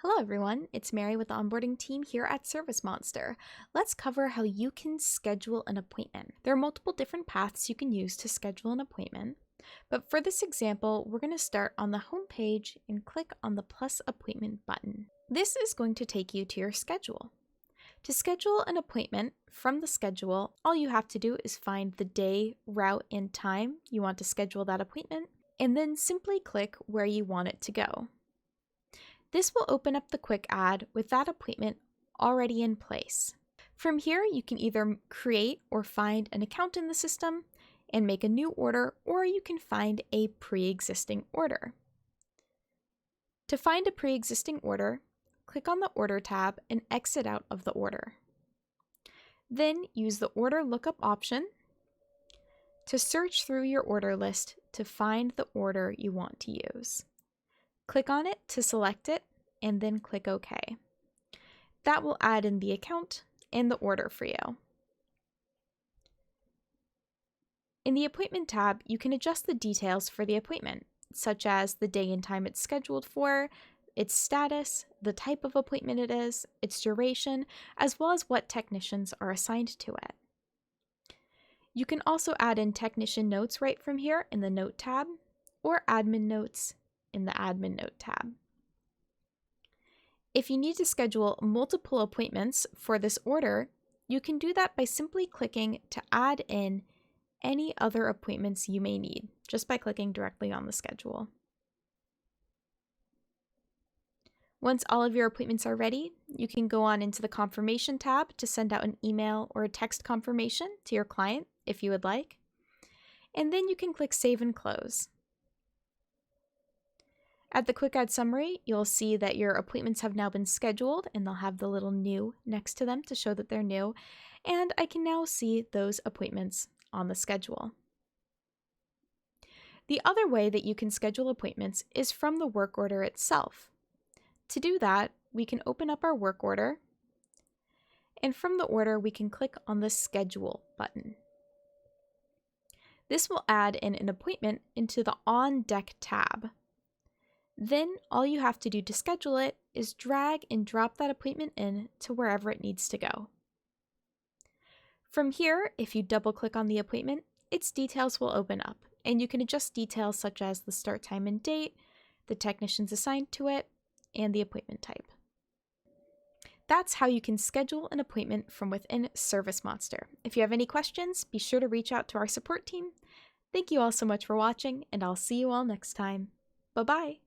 Hello everyone, it's Mary with the onboarding team here at ServiceMonster. Let's cover how you can schedule an appointment. There are multiple different paths you can use to schedule an appointment, but for this example, we're going to start on the home page and click on the plus appointment button. This is going to take you to your schedule. To schedule an appointment from the schedule, all you have to do is find the day, route, and time you want to schedule that appointment, and then simply click where you want it to go. This will open up the quick ad with that appointment already in place. From here, you can either create or find an account in the system and make a new order, or you can find a pre-existing order. To find a pre-existing order, click on the Order tab and exit out of the order. Then use the Order Lookup option to search through your order list to find the order you want to use. Click on it to select it, and then click OK. That will add in the account and the order for you. In the Appointment tab, you can adjust the details for the appointment, such as the day and time it's scheduled for, its status, the type of appointment it is, its duration, as well as what technicians are assigned to it. You can also add in technician notes right from here in the Note tab, or admin notes in the Admin Note tab. If you need to schedule multiple appointments for this order, you can do that by simply clicking to add in any other appointments you may need, just by clicking directly on the schedule. Once all of your appointments are ready, you can go on into the Confirmation tab to send out an email or a text confirmation to your client if you would like, and then you can click Save and Close. At the Quick Add Summary, you'll see that your appointments have now been scheduled, and they'll have the little new next to them to show that they're new, and I can now see those appointments on the schedule. The other way that you can schedule appointments is from the work order itself. To do that, we can open up our work order, and from the order we can click on the Schedule button. This will add in an appointment into the On Deck tab. Then all you have to do to schedule it is drag and drop that appointment in to wherever it needs to go. From here, if you double click on the appointment, its details will open up, and you can adjust details such as the start time and date, the technicians assigned to it, and the appointment type. That's how you can schedule an appointment from within ServiceMonster. If you have any questions, be sure to reach out to our support team. Thank you all so much for watching, and I'll see you all next time. Bye-bye!